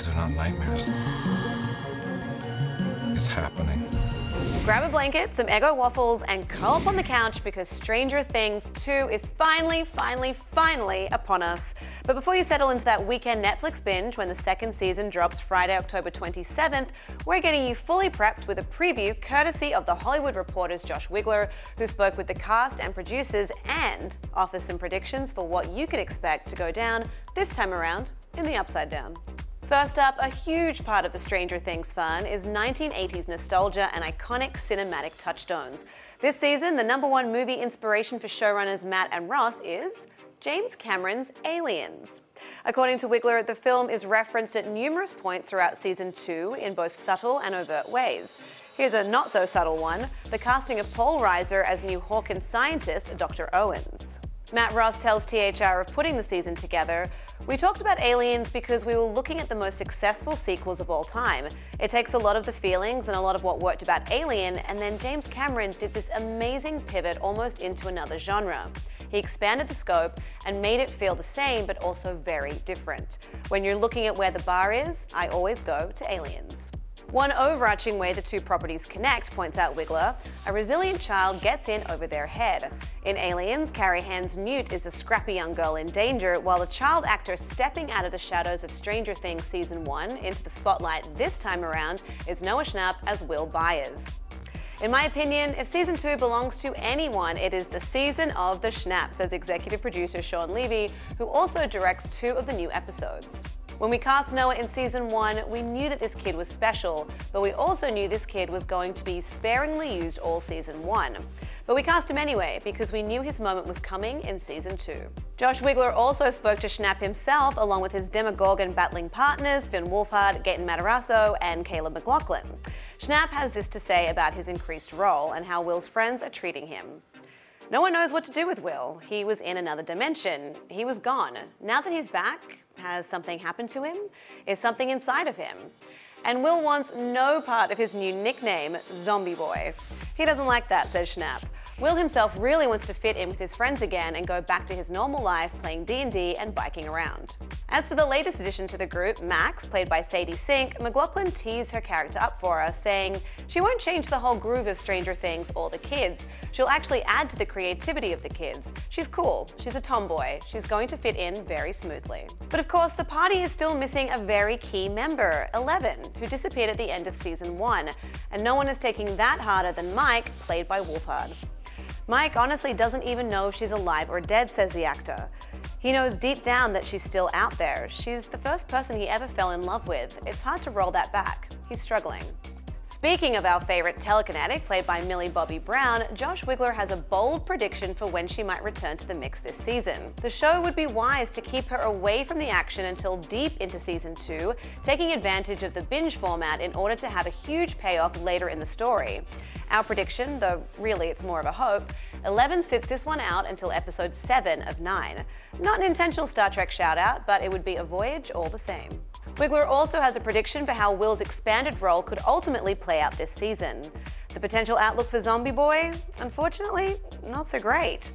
These are not nightmares. It's happening. Grab a blanket, some Eggo waffles, and curl up on the couch because Stranger Things 2 is finally upon us. But before you settle into that weekend Netflix binge when the second season drops Friday, October 27th, we're getting you fully prepped with a preview courtesy of The Hollywood Reporter's Josh Wigler, who spoke with the cast and producers and offers some predictions for what you could expect to go down this time around in the Upside Down. First up, a huge part of the Stranger Things fun is 1980s nostalgia and iconic cinematic touchstones. This season, the #1 movie inspiration for showrunners Matt and Ross is James Cameron's Aliens. According to Wigler, the film is referenced at numerous points throughout season 2 in both subtle and overt ways. Here's a not-so-subtle one, the casting of Paul Reiser as new Hawkins scientist Dr. Owens. Matt Ross tells THR of putting the season together, "We talked about Aliens because we were looking at the most successful sequels of all time. It takes a lot of the feelings and a lot of what worked about Alien, and then James Cameron did this amazing pivot almost into another genre. He expanded the scope and made it feel the same but also very different. When you're looking at where the bar is, I always go to Aliens." One overarching way the two properties connect, points out Wigler, a resilient child gets in over their head. In Aliens, Carrie Ann's Newt is a scrappy young girl in danger, while the child actor stepping out of the shadows of Stranger Things Season 1 into the spotlight this time around is Noah Schnapp as Will Byers. In my opinion, if Season 2 belongs to anyone, it is the season of the Schnapp, says executive producer Sean Levy, who also directs 2 of the new episodes. When we cast Noah in Season 1, we knew that this kid was special, but we also knew this kid was going to be sparingly used all Season 1. But we cast him anyway, because we knew his moment was coming in Season 2. Josh Wigler also spoke to Schnapp himself, along with his Demogorgon battling partners, Finn Wolfhard, Gaten Matarazzo, and Caleb McLaughlin. Schnapp has this to say about his increased role and how Will's friends are treating him. "No one knows what to do with Will. He was in another dimension. He was gone. Now that he's back, has something happened to him? Is something inside of him? And Will wants no part of his new nickname, Zombie Boy. He doesn't like that," says Schnapp. Will himself really wants to fit in with his friends again and go back to his normal life playing D&D and biking around. As for the latest addition to the group, Max, played by Sadie Sink, McLaughlin teased her character up for us, saying she won't change the whole groove of Stranger Things or the kids. She'll actually add to the creativity of the kids. She's cool, she's a tomboy, she's going to fit in very smoothly. But of course, the party is still missing a very key member, 11, who disappeared at the end of Season 1, and no one is taking that harder than Mike, played by Wolfhard. Mike honestly doesn't even know if she's alive or dead, says the actor. He knows deep down that she's still out there. She's the first person he ever fell in love with. It's hard to roll that back. He's struggling. Speaking of our favorite telekinetic, played by Millie Bobby Brown, Josh Wigler has a bold prediction for when she might return to the mix this season. The show would be wise to keep her away from the action until deep into Season 2, taking advantage of the binge format in order to have a huge payoff later in the story. Our prediction, though really it's more of a hope, 11 sits this one out until episode 7 of 9. Not an intentional Star Trek shout-out, but it would be a voyage all the same. Wigler also has a prediction for how Will's expanded role could ultimately play out this season. The potential outlook for Zombie Boy? Unfortunately, not so great.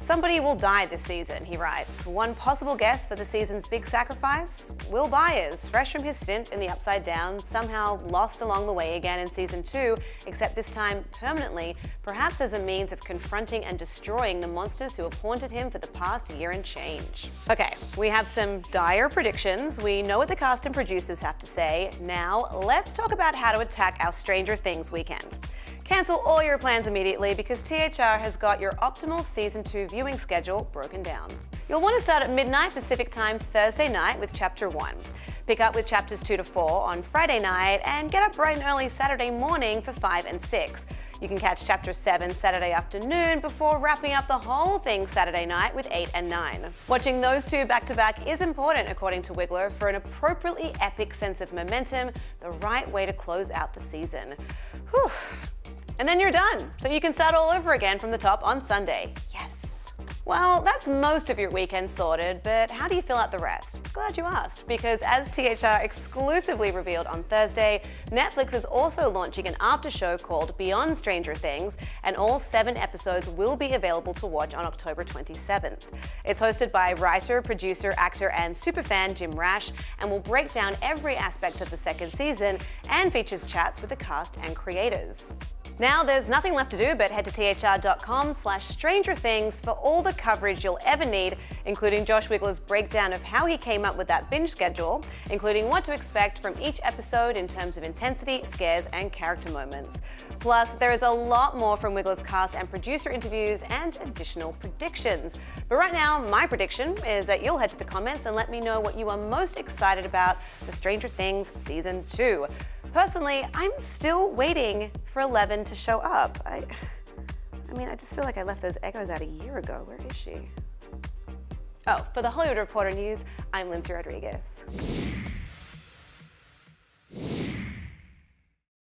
"Somebody will die this season," he writes. One possible guess for the season's big sacrifice? Will Byers, fresh from his stint in the Upside Down, somehow lost along the way again in Season 2, except this time permanently, perhaps as a means of confronting and destroying the monsters who have haunted him for the past year and change. Okay, we have some dire predictions. We know what the cast and producers have to say. Now, let's talk about how to attack our Stranger Things weekend. Cancel all your plans immediately because THR has got your optimal Season 2 viewing schedule broken down. You'll want to start at midnight Pacific time Thursday night with Chapter 1. Pick up with Chapters 2 to 4 on Friday night and get up bright and early Saturday morning for 5 and 6. You can catch Chapter 7 Saturday afternoon before wrapping up the whole thing Saturday night with 8 and 9. Watching those two back-to-back is important, according to Wigler, for an appropriately epic sense of momentum, the right way to close out the season. Whew. And then you're done, so you can start all over again from the top on Sunday. Yes. Well, that's most of your weekend sorted, but how do you fill out the rest? Glad you asked, because as THR exclusively revealed on Thursday, Netflix is also launching an after show called Beyond Stranger Things, and all 7 episodes will be available to watch on October 27th. It's hosted by writer, producer, actor, and superfan Jim Rash, and will break down every aspect of the second season and features chats with the cast and creators. Now there's nothing left to do but head to thr.com/Stranger Things for all the coverage you'll ever need, including Josh Wigler's breakdown of how he came up with that binge schedule, including what to expect from each episode in terms of intensity, scares, and character moments. Plus, there is a lot more from Wigler's cast and producer interviews and additional predictions. But right now, my prediction is that you'll head to the comments and let me know what you are most excited about for Stranger Things Season 2. Personally, I'm still waiting for 11 to show up. I just feel like I left those Eggos out a year ago. Where is she? Oh, for the Hollywood Reporter News, I'm Lindsay Rodriguez.